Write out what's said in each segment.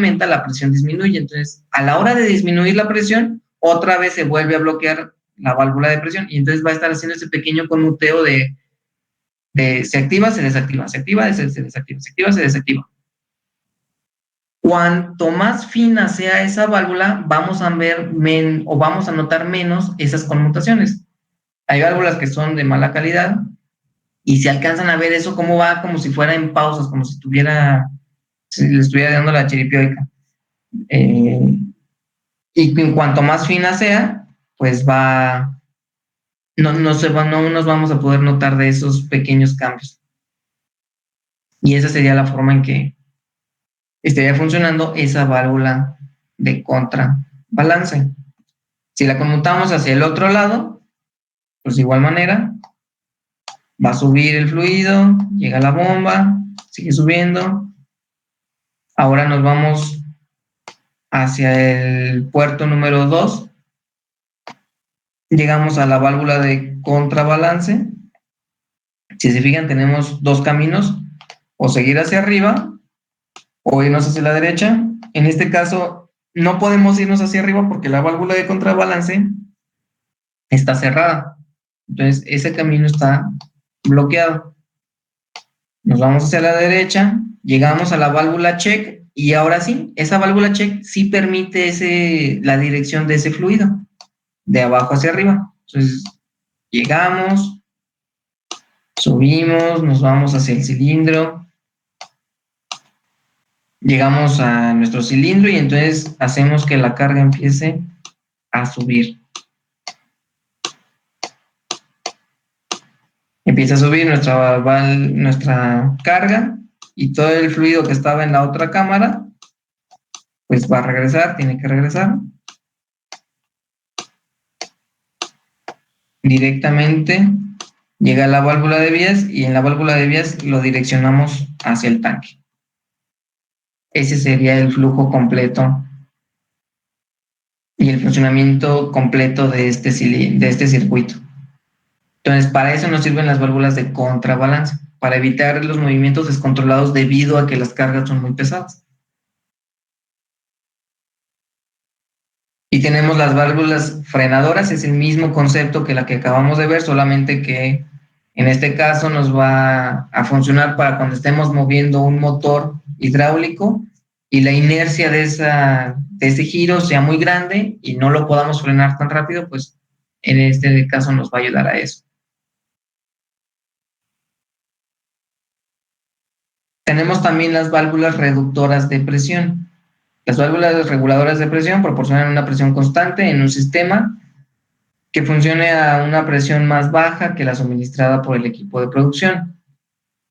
incrementa, la presión disminuye. Entonces, a la hora de disminuir la presión, otra vez se vuelve a bloquear la válvula de presión y entonces va a estar haciendo ese pequeño conmuteo de se activa, se desactiva, se activa, se desactiva, se activa, se desactiva. Cuanto más fina sea esa válvula, vamos a ver o vamos a notar menos esas conmutaciones. Hay válvulas que son de mala calidad y si alcanzan a ver eso, cómo va, como si fuera en pausas, como si le estuviera dando la chiripioica. Y en cuanto más fina sea, pues no nos vamos a poder notar de esos pequeños cambios. Y esa sería la forma en que estaría funcionando esa válvula de contrabalance. Si la conmutamos hacia el otro lado, pues de igual manera, va a subir el fluido, llega la bomba, sigue subiendo. Ahora nos vamos hacia el puerto número 2. Llegamos a la válvula de contrabalance. Si se fijan, tenemos dos caminos, o seguir hacia arriba o irnos hacia la derecha. En este caso, no podemos irnos hacia arriba porque la válvula de contrabalance está cerrada. Entonces, ese camino está bloqueado. Nos vamos hacia la derecha, llegamos a la válvula check y ahora sí, esa válvula check sí permite la dirección de ese fluido, de abajo hacia arriba. Entonces, llegamos, subimos, nos vamos hacia el cilindro, llegamos a nuestro cilindro y entonces hacemos que la carga empiece a subir. Empieza a subir nuestra carga y todo el fluido que estaba en la otra cámara, pues va a regresar, tiene que regresar. Directamente llega a la válvula de vías y en la válvula de vías lo direccionamos hacia el tanque. Ese sería el flujo completo y el funcionamiento completo de este circuito. Entonces, para eso nos sirven las válvulas de contrabalance, para evitar los movimientos descontrolados debido a que las cargas son muy pesadas. Y tenemos las válvulas frenadoras, es el mismo concepto que la que acabamos de ver, solamente que en este caso nos va a funcionar para cuando estemos moviendo un motor hidráulico y la inercia de ese giro sea muy grande y no lo podamos frenar tan rápido, pues en este caso nos va a ayudar a eso. Tenemos también las válvulas reductoras de presión. Las válvulas reguladoras de presión proporcionan una presión constante en un sistema que funcione a una presión más baja que la suministrada por el equipo de producción.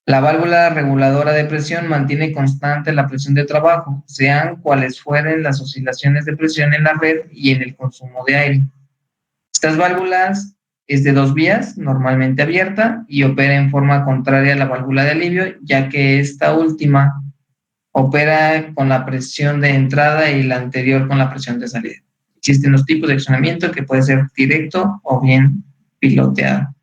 La válvula reguladora de presión mantiene constante la presión de trabajo, sean cuales fueren las oscilaciones de presión en la red y en el consumo de aire. Estas válvulas es de dos vías, normalmente abierta, y opera en forma contraria a la válvula de alivio, ya que esta última opera con la presión de entrada y la anterior con la presión de salida. Existen los tipos de accionamiento que puede ser directo o bien piloteado.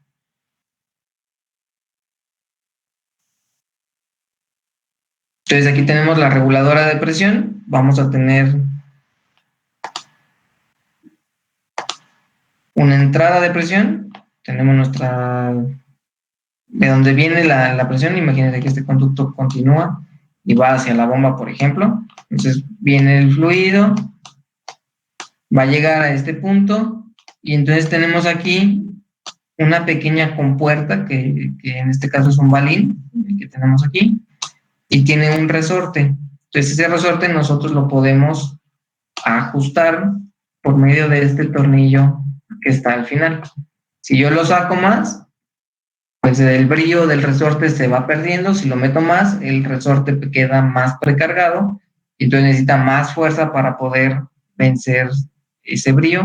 Entonces aquí tenemos la reguladora de presión. Vamos a tener una entrada de presión. Tenemos de donde viene la presión. Imagínense que este conducto continúa y va hacia la bomba, por ejemplo. Entonces viene el fluido, va a llegar a este punto y entonces tenemos aquí una pequeña compuerta que en este caso es un balín, el que tenemos aquí, y tiene un resorte. Entonces ese resorte nosotros lo podemos ajustar por medio de este tornillo que está al final. Si yo lo saco más, pues el brillo del resorte se va perdiendo. Si lo meto más, el resorte queda más precargado y entonces necesita más fuerza para poder vencer ese brillo.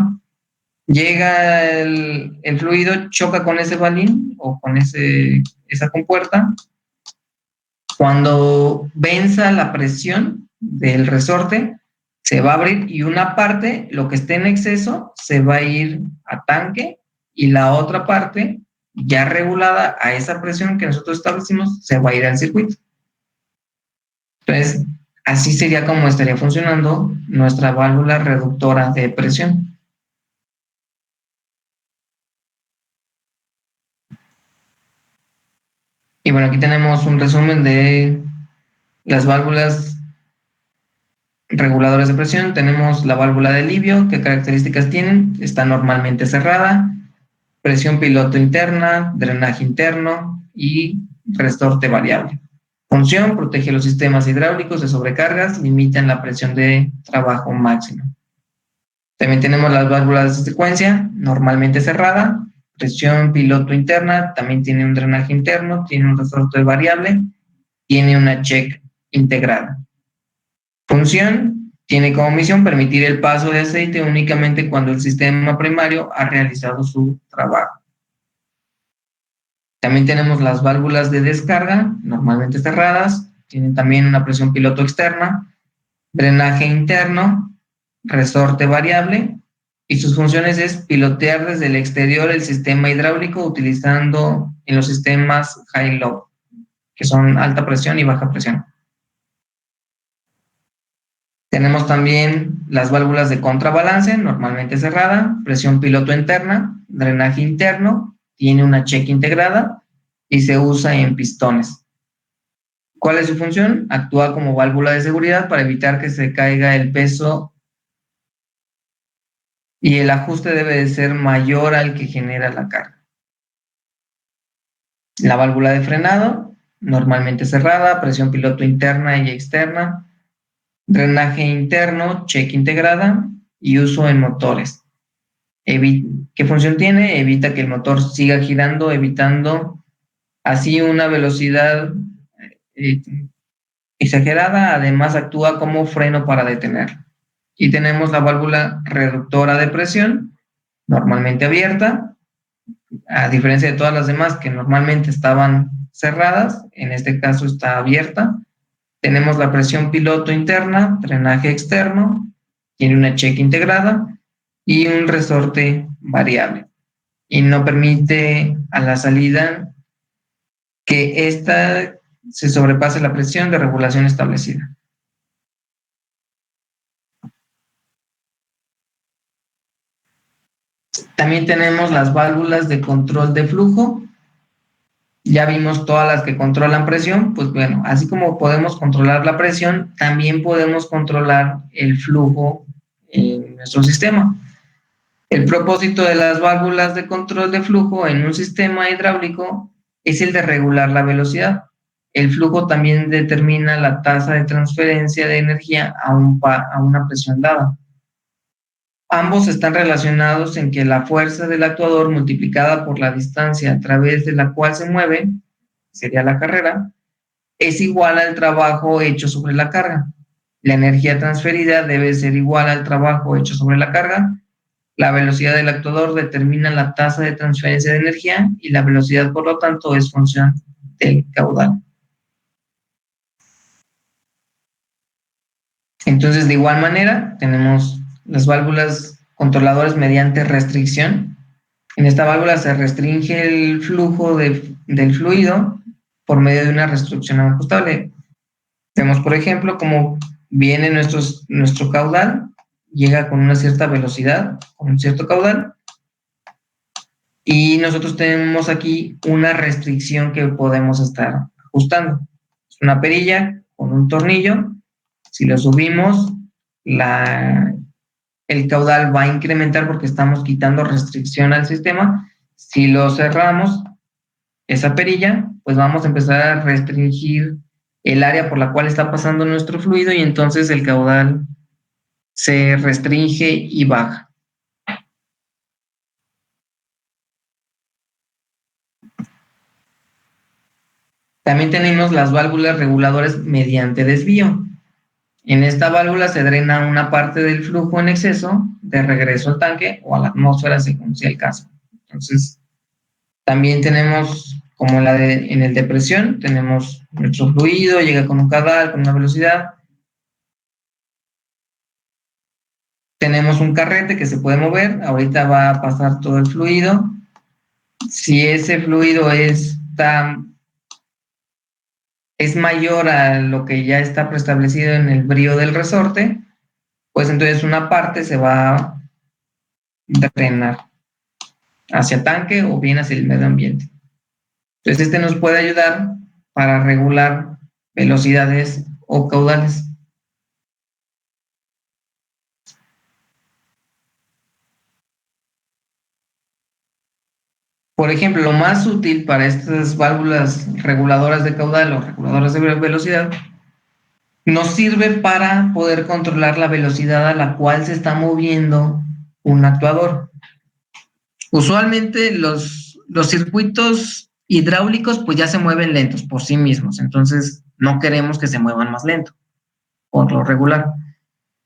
Llega el fluido, choca con ese balín o con esa compuerta. Cuando venza la presión del resorte, se va a abrir y una parte, lo que esté en exceso, se va a ir a tanque y la otra parte, ya regulada a esa presión que nosotros establecimos, se va a ir al circuito. Entonces, Así sería como estaría funcionando nuestra válvula reductora de presión. Y bueno, aquí tenemos un resumen de las válvulas reguladoras de presión. Tenemos la válvula de Livio, ¿qué características tienen? Está normalmente cerrada, presión piloto interna, drenaje interno y resorte variable. Función: protege los sistemas hidráulicos de sobrecargas, limitan la presión de trabajo máxima. También tenemos las válvulas de secuencia, normalmente cerrada, presión piloto interna, también tiene un drenaje interno, tiene un resorte variable, tiene una check integrada. Función: tiene como misión permitir el paso de aceite únicamente cuando el sistema primario ha realizado su trabajo. También tenemos las válvulas de descarga, normalmente cerradas, tienen también una presión piloto externa, drenaje interno, resorte variable, y sus funciones es pilotear desde el exterior el sistema hidráulico utilizando en los sistemas high-low, que son alta presión y baja presión. Tenemos también las válvulas de contrabalance, normalmente cerrada, presión piloto interna, drenaje interno, tiene una check integrada y se usa en pistones. ¿Cuál es su función? Actúa como válvula de seguridad para evitar que se caiga el peso y el ajuste debe de ser mayor al que genera la carga. La válvula de frenado, normalmente cerrada, presión piloto interna y externa, drenaje interno, check integrada y uso en motores. ¿Qué función tiene? Evita que el motor siga girando, evitando así una velocidad eh, exagerada. Además, actúa como freno para detener. Y tenemos la válvula reductora de presión, normalmente abierta, a diferencia de todas las demás que normalmente estaban cerradas, en este caso está abierta. Tenemos la presión piloto interna, drenaje externo, tiene una check integrada y un resorte variable. Y no permite a la salida que ésta se sobrepase la presión de regulación establecida. También tenemos las válvulas de control de flujo. Ya vimos todas las que controlan presión, pues bueno, así como podemos controlar la presión, también podemos controlar el flujo en nuestro sistema. El propósito de las válvulas de control de flujo en un sistema hidráulico es el de regular la velocidad. El flujo también determina la tasa de transferencia de energía a una presión dada. Ambos están relacionados en que la fuerza del actuador multiplicada por la distancia a través de la cual se mueve, sería la carrera, es igual al trabajo hecho sobre la carga. La energía transferida debe ser igual al trabajo hecho sobre la carga. La velocidad del actuador determina la tasa de transferencia de energía y la velocidad, por lo tanto, es función del caudal. Entonces, de igual manera, tenemos las válvulas controladoras mediante restricción. En esta válvula se restringe el flujo del fluido por medio de una restricción ajustable. Vemos, por ejemplo, cómo viene nuestro caudal, llega con una cierta velocidad, con un cierto caudal, y nosotros tenemos aquí una restricción que podemos estar ajustando. Es una perilla con un tornillo. Si lo subimos, el caudal va a incrementar porque estamos quitando restricción al sistema. Si lo cerramos, esa perilla, pues vamos a empezar a restringir el área por la cual está pasando nuestro fluido y entonces el caudal se restringe y baja. También tenemos las válvulas reguladoras mediante desvío. En esta válvula se drena una parte del flujo en exceso de regreso al tanque o a la atmósfera según sea el caso. Entonces, también tenemos, como en el de presión, tenemos nuestro fluido, llega con un caudal, con una velocidad. Tenemos un carrete que se puede mover, ahorita va a pasar todo el fluido. Si ese fluido está es mayor a lo que ya está preestablecido en el brío del resorte, pues entonces una parte se va a drenar hacia tanque o bien hacia el medio ambiente. Entonces este nos puede ayudar para regular velocidades o caudales. Por ejemplo, lo más útil para estas válvulas reguladoras de caudal o reguladoras de velocidad nos sirve para poder controlar la velocidad a la cual se está moviendo un actuador. Usualmente los circuitos hidráulicos pues ya se mueven lentos por sí mismos, entonces no queremos que se muevan más lento, por lo regular.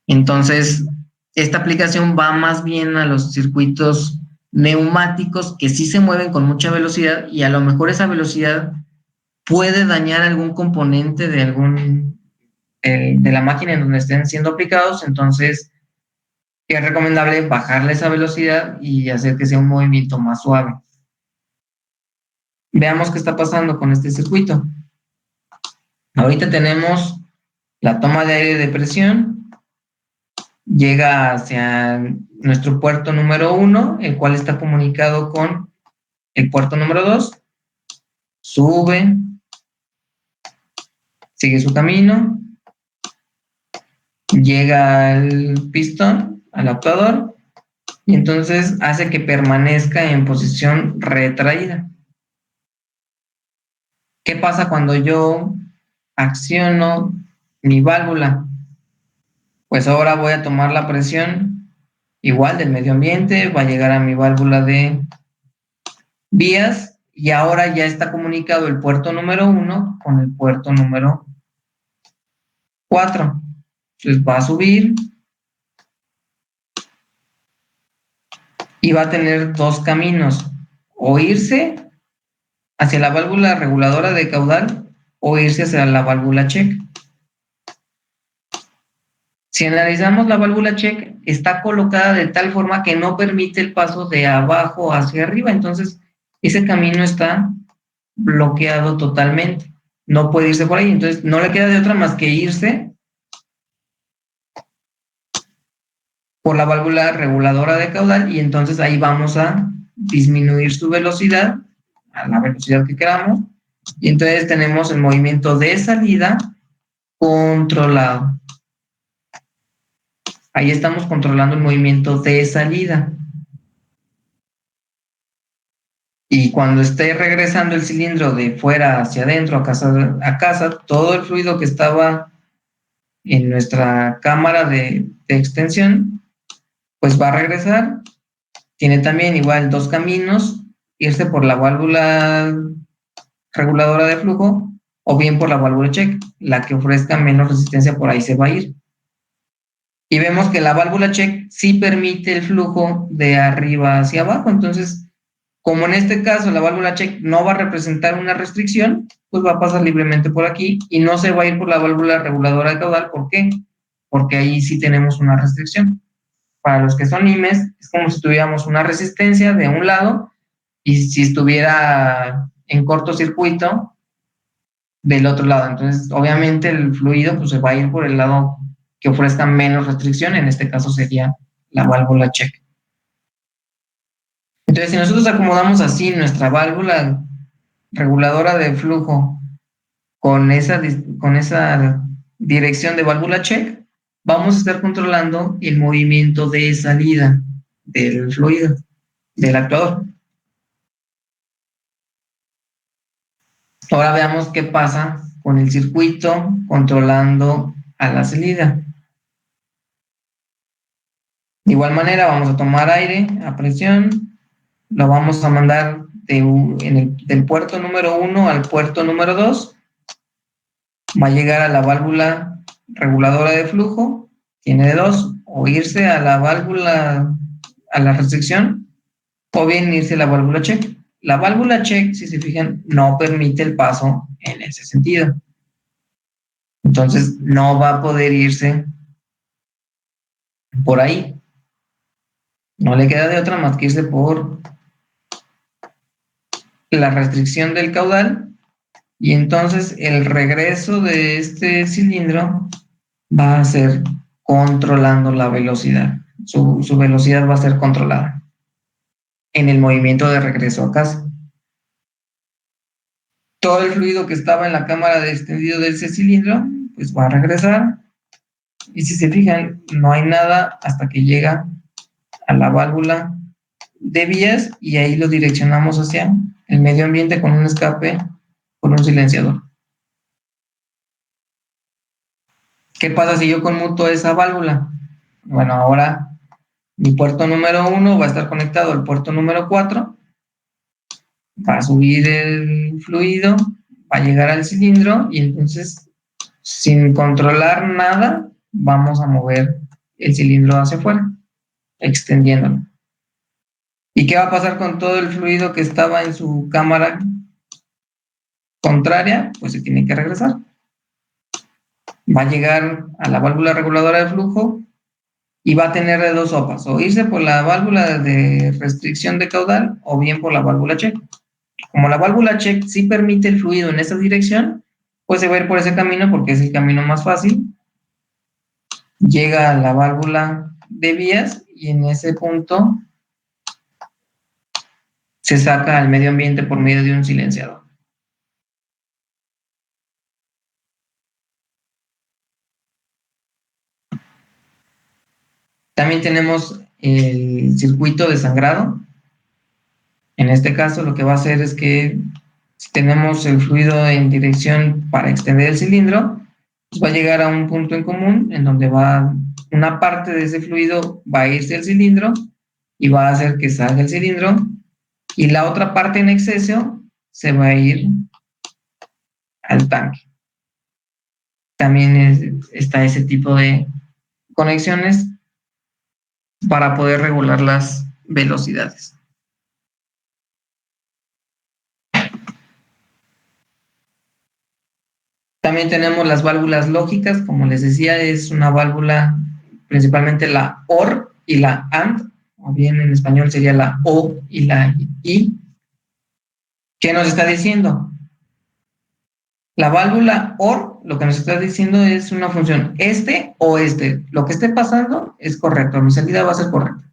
Entonces, esta aplicación va más bien a los circuitos neumáticos que sí se mueven con mucha velocidad y a lo mejor esa velocidad puede dañar algún componente de de la máquina en donde estén siendo aplicados, entonces es recomendable bajarle esa velocidad y hacer que sea un movimiento más suave. Veamos qué está pasando con este circuito. Ahorita tenemos la toma de aire de presión, llega hacia nuestro puerto número 1, el cual está comunicado con el puerto número 2, sube, sigue su camino, llega al pistón, al actuador, y entonces hace que permanezca en posición retraída. ¿Qué pasa cuando yo acciono mi válvula? Pues ahora voy a tomar la presión igual del medio ambiente, va a llegar a mi válvula de vías y ahora ya está comunicado el puerto número 1 con el puerto número 4. Entonces va a subir y va a tener dos caminos, o irse hacia la válvula reguladora de caudal o irse hacia la válvula check. Si analizamos la válvula check, está colocada de tal forma que no permite el paso de abajo hacia arriba, entonces ese camino está bloqueado totalmente, no puede irse por ahí, entonces no le queda de otra más que irse por la válvula reguladora de caudal y entonces ahí vamos a disminuir su velocidad a la velocidad que queramos y entonces tenemos el movimiento de salida controlado. Ahí estamos controlando el movimiento de salida. Y cuando esté regresando el cilindro de fuera hacia adentro, a casa, todo el fluido que estaba en nuestra cámara de extensión, pues va a regresar. Tiene también igual dos caminos, irse por la válvula reguladora de flujo o bien por la válvula check, la que ofrezca menos resistencia por ahí se va a ir. Y vemos que la válvula check sí permite el flujo de arriba hacia abajo, entonces como en este caso la válvula check no va a representar una restricción, pues va a pasar libremente por aquí y no se va a ir por la válvula reguladora de caudal. ¿Por qué? Porque ahí sí tenemos una restricción. Para los que son IMES, es como si tuviéramos una resistencia de un lado y si estuviera en cortocircuito del otro lado. Entonces, obviamente el fluido pues, se va a ir por el lado que ofrezca menos restricción, en este caso sería la válvula check. Entonces, si nosotros acomodamos así nuestra válvula reguladora de flujo con esa dirección de válvula check, vamos a estar controlando el movimiento de salida del fluido, del actuador. Ahora veamos qué pasa con el circuito controlando a la salida. De igual manera, vamos a tomar aire a presión, lo vamos a mandar del puerto número 1 al puerto número 2, va a llegar a la válvula reguladora de flujo, tiene de dos, o irse a la válvula, a la restricción, o bien irse a la válvula check. La válvula check, si se fijan, no permite el paso en ese sentido. Entonces, no va a poder irse por ahí. No le queda de otra más que irse por la restricción del caudal Y entonces el regreso de este cilindro va a ser controlando la velocidad. Su velocidad va a ser controlada en el movimiento de regreso a casa. Todo el fluido que estaba en la cámara de extendido de ese cilindro, pues va a regresar. Y si se fijan, no hay nada hasta que llega a la válvula de vías y ahí lo direccionamos hacia el medio ambiente con un escape, con un silenciador. ¿Qué pasa si yo conmuto esa válvula? Bueno, ahora mi puerto número 1 va a estar conectado al puerto número 4, va a subir el fluido, va a llegar al cilindro y entonces, sin controlar nada, vamos a mover el cilindro hacia afuera, extendiéndolo. ¿Y qué va a pasar con todo el fluido que estaba en su cámara contraria? Pues se tiene que regresar. Va a llegar a la válvula reguladora de flujo y va a tener de dos sopas, o irse por la válvula de restricción de caudal o bien por la válvula check. Como la válvula check sí permite el fluido en esa dirección, pues se va a ir por ese camino porque es el camino más fácil. Llega a la válvula de vías y en ese punto se saca al medio ambiente por medio de un silenciador. También tenemos el circuito de sangrado. En este caso lo que va a hacer es que si tenemos el fluido en dirección para extender el cilindro, pues va a llegar a un punto en común en donde una parte de ese fluido va a irse al cilindro y va a hacer que salga el cilindro y la otra parte en exceso se va a ir al tanque. También está ese tipo de conexiones para poder regular las velocidades. También tenemos las válvulas lógicas, como les decía, es una válvula, principalmente la OR y la AND, o bien en español sería la O y la I. ¿Qué nos está diciendo? La válvula OR, lo que nos está diciendo es una función este o este. Lo que esté pasando es correcto, mi salida va a ser correcta.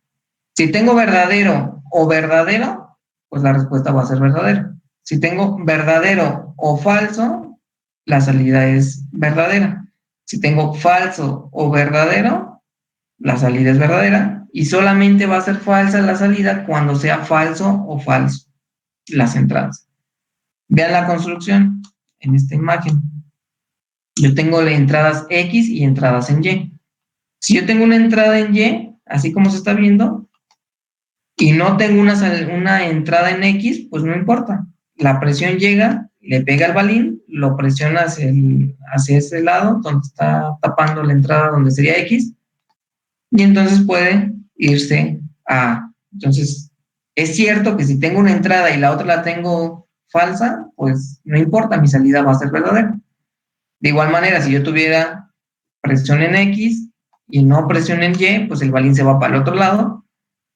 Si tengo verdadero o verdadero, pues la respuesta va a ser verdadera. Si tengo verdadero o falso, la salida es verdadera. Si tengo falso o verdadero, la salida es verdadera. Y solamente va a ser falsa la salida cuando sea falso o falso las entradas. Vean la construcción en esta imagen. Yo tengo entradas X y entradas en Y. Si yo tengo una entrada en Y, así como se está viendo, y no tengo una entrada en X, pues no importa. La presión llega, le pega al balín, lo presiona hacia ese lado, donde está tapando la entrada donde sería X, y entonces puede irse a A. Entonces, es cierto que si tengo una entrada y la otra la tengo falsa, pues no importa, mi salida va a ser verdadera. De igual manera, si yo tuviera presión en X y no presión en Y, pues el balín se va para el otro lado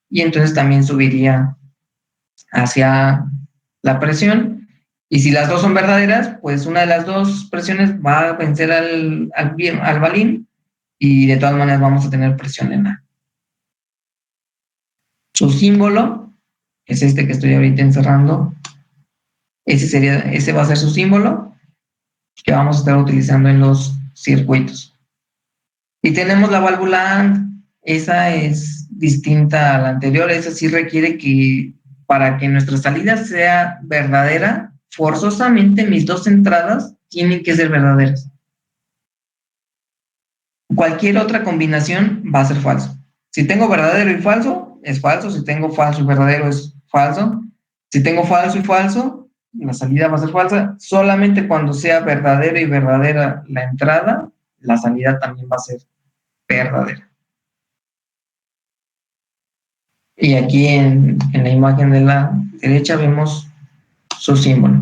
y entonces también subiría hacia la presión. Y si las dos son verdaderas, pues una de las dos presiones va a vencer al balín y de todas maneras vamos a tener presión en A. Su símbolo es este que estoy ahorita encerrando. Ese va a ser su símbolo que vamos a estar utilizando en los circuitos. Y tenemos la válvula AND. Esa es distinta a la anterior. Esa sí requiere que para que nuestra salida sea verdadera, forzosamente mis dos entradas tienen que ser verdaderas. Cualquier otra combinación va a ser falso. Si tengo verdadero y falso, es falso. Si tengo falso y verdadero, es falso. Si tengo falso y falso, la salida va a ser falsa. Solamente cuando sea verdadero y verdadera la entrada, la salida también va a ser verdadera. Y aquí en la imagen de la derecha vemos su símbolo.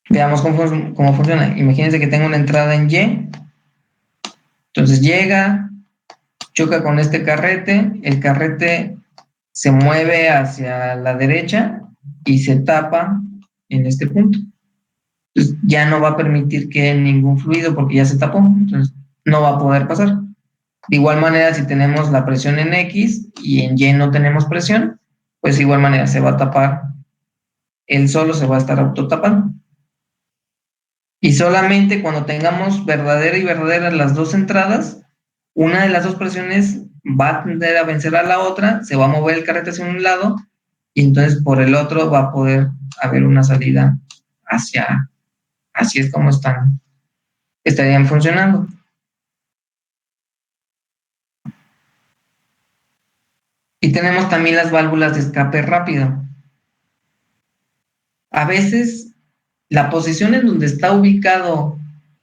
Veamos cómo funciona. Imagínense que tengo una entrada en Y. Entonces llega, choca con este carrete, el carrete se mueve hacia la derecha y se tapa en este punto. Entonces ya no va a permitir que ningún fluido, porque ya se tapó, entonces no va a poder pasar. De igual manera, si tenemos la presión en X y en Y no tenemos presión, pues de igual manera se va a tapar, él solo se va a estar autotapando. Y solamente cuando tengamos verdadera y verdadera las dos entradas, una de las dos presiones va a tender a vencer a la otra, se va a mover el carrete hacia un lado y entonces por el otro va a poder haber una salida hacia, así es como estarían funcionando. Y tenemos también las válvulas de escape rápido. A veces la posición en donde está ubicado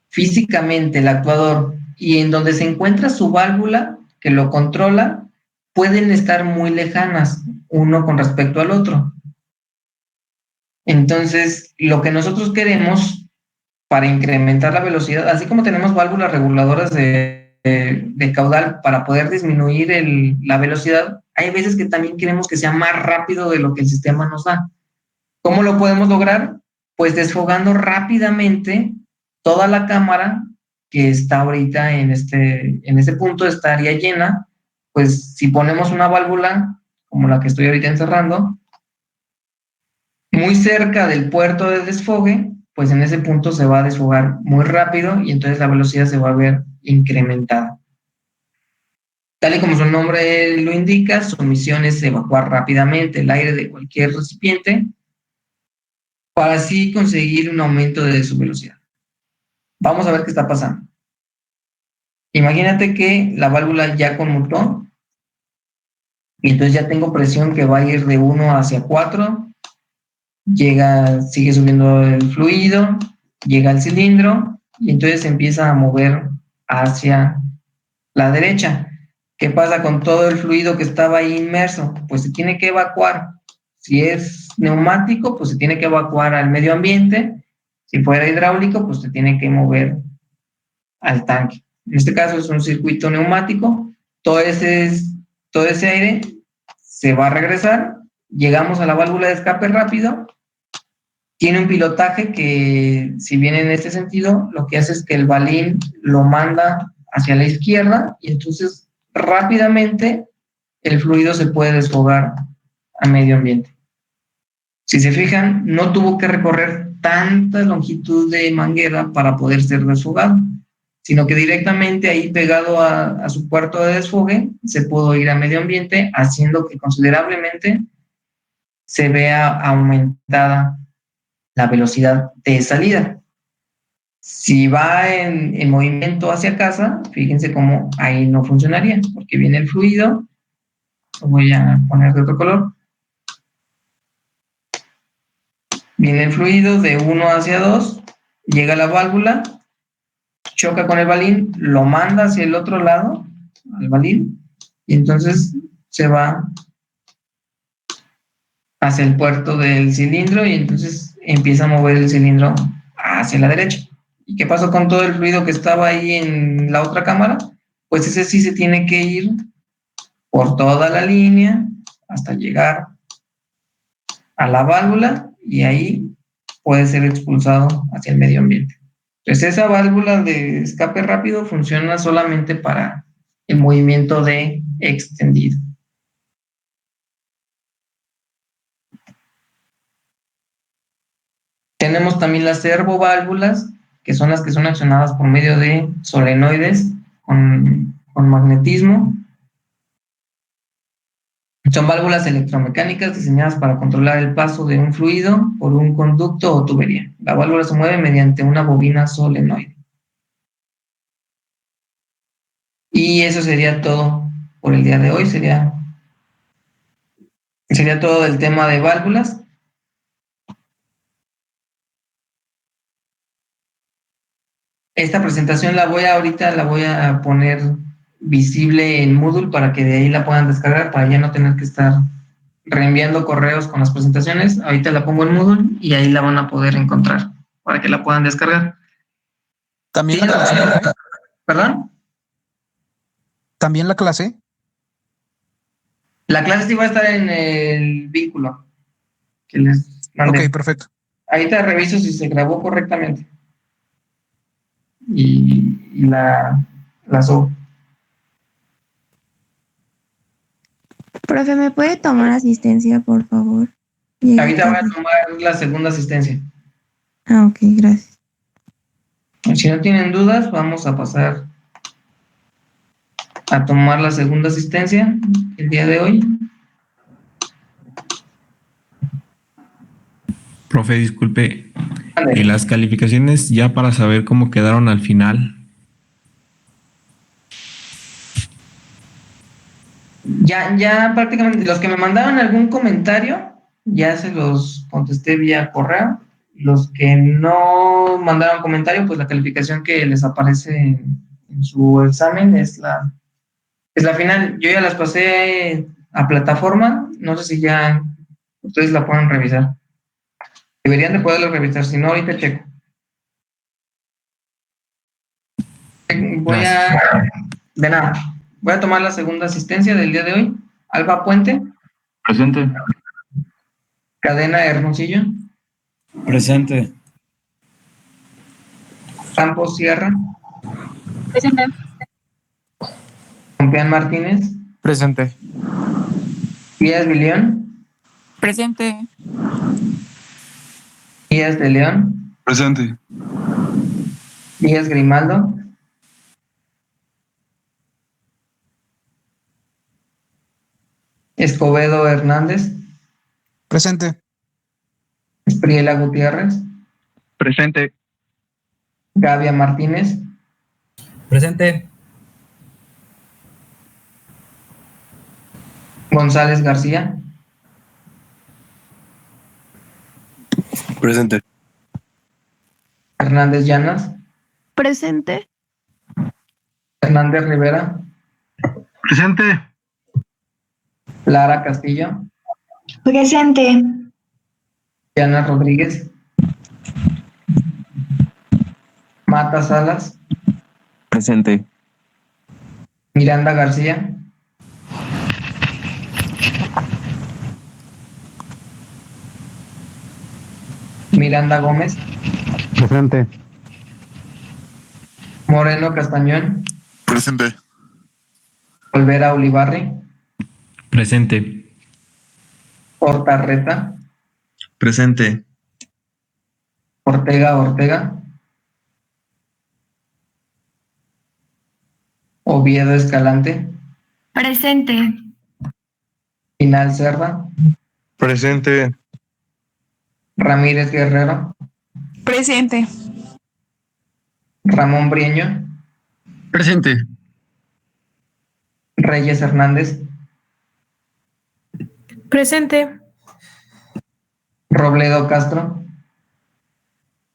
físicamente el actuador y en donde se encuentra su válvula que lo controla pueden estar muy lejanas uno con respecto al otro. Entonces, lo que nosotros queremos para incrementar la velocidad, así como tenemos válvulas reguladoras de caudal para poder disminuir la velocidad, hay veces que también queremos que sea más rápido de lo que el sistema nos da. ¿Cómo lo podemos lograr? Pues desfogando rápidamente toda la cámara que está ahorita en este punto, estaría llena. Pues si ponemos una válvula, como la que estoy ahorita encerrando, muy cerca del puerto de desfogue, pues en ese punto se va a desfogar muy rápido y entonces la velocidad se va a ver incrementada. Tal y como su nombre lo indica, su misión es evacuar rápidamente el aire de cualquier recipiente para así conseguir un aumento de su velocidad. Vamos a ver qué está pasando. Imagínate que la válvula ya conmutó y entonces ya tengo presión que va a ir de 1 hacia 4, sigue subiendo el fluido, llega al cilindro y entonces se empieza a mover hacia la derecha. ¿Qué pasa con todo el fluido que estaba ahí inmerso? Pues se tiene que evacuar. Si es neumático, pues se tiene que evacuar al medio ambiente. Si fuera hidráulico, pues se tiene que mover al tanque. En este caso es un circuito neumático. Todo ese aire se va a regresar. Llegamos a la válvula de escape rápido. Tiene un pilotaje que, si bien en este sentido, lo que hace es que el balín lo manda hacia la izquierda y entonces rápidamente el fluido se puede desfogar a medio ambiente. Si se fijan, no tuvo que recorrer tanta longitud de manguera para poder ser desfogado, sino que directamente ahí pegado a su puerto de desfogue se pudo ir a medio ambiente, haciendo que considerablemente se vea aumentada la velocidad de salida. Si va en movimiento hacia casa, fíjense cómo ahí no funcionaría, porque viene el fluido, lo voy a poner de otro color, viene el fluido de 1 hacia 2, llega a la válvula, choca con el balín, lo manda hacia el otro lado, al balín, y entonces se va hacia el puerto del cilindro y entonces empieza a mover el cilindro hacia la derecha. ¿Y qué pasó con todo el fluido que estaba ahí en la otra cámara? Pues ese sí se tiene que ir por toda la línea hasta llegar a la válvula y ahí puede ser expulsado hacia el medio ambiente. Entonces esa válvula de escape rápido funciona solamente para el movimiento de extendido. Tenemos también las servoválvulas, que son las que son accionadas por medio de solenoides con magnetismo. Son válvulas electromecánicas diseñadas para controlar el paso de un fluido por un conducto o tubería. La válvula se mueve mediante una bobina solenoide. Y eso sería todo por el día de hoy. Sería todo el tema de válvulas. Esta presentación ahorita la voy a poner visible en Moodle para que de ahí la puedan descargar, para ya no tener que estar reenviando correos con las presentaciones. Ahorita la pongo en Moodle y ahí la van a poder encontrar para que la puedan descargar. ¿También Sí, la clase? ¿Perdón? ¿También la clase? La clase sí va a estar en el vínculo que les mandé. Ok, perfecto. Ahí te reviso si se grabó correctamente. Y la subo. Profe, ¿me puede tomar asistencia, por favor? Llegué Ahorita voy a tarde. tomar la segunda asistencia. Ah, ok, gracias. Si no tienen dudas, vamos a pasar a tomar la segunda asistencia el día de hoy. Profe, disculpe, ¿y las calificaciones ya para saber cómo quedaron al final? Ya prácticamente los que me mandaron algún comentario, ya se los contesté vía correo. Los que no mandaron comentario, pues la calificación que les aparece en su examen es la final. Yo ya las pasé a plataforma, no sé si ya ustedes la pueden revisar. Deberían de poderlo revisar, si no, ahorita checo. Gracias. De nada, voy a tomar la segunda asistencia del día de hoy. Alba Puente, Presente. Cadena Hermosillo, Presente. Campos Sierra, Presente. Pompeán Martínez, Presente. Díaz de León, Presente. Díaz de León, Presente. Díaz Grimaldo, Escobedo Hernández, Presente. Espriela Gutiérrez, Presente. Gavia Martínez, Presente. González García, Presente. Hernández Llanas, Presente. Hernández Rivera, Presente. Lara Castillo, Presente. Diana Rodríguez, Mata Salas, Presente. Miranda García, Miranda Gómez, Presente. Moreno Castañón, Presente. Olvera Ulibarri, Presente. Hortarreta, Presente. Ortega Ortega, Oviedo Escalante, Presente. Pinal Cerda, Presente. Ramírez Guerrero, Presente. Ramón Brieño, Presente. Reyes Hernández, Presente. Robledo Castro,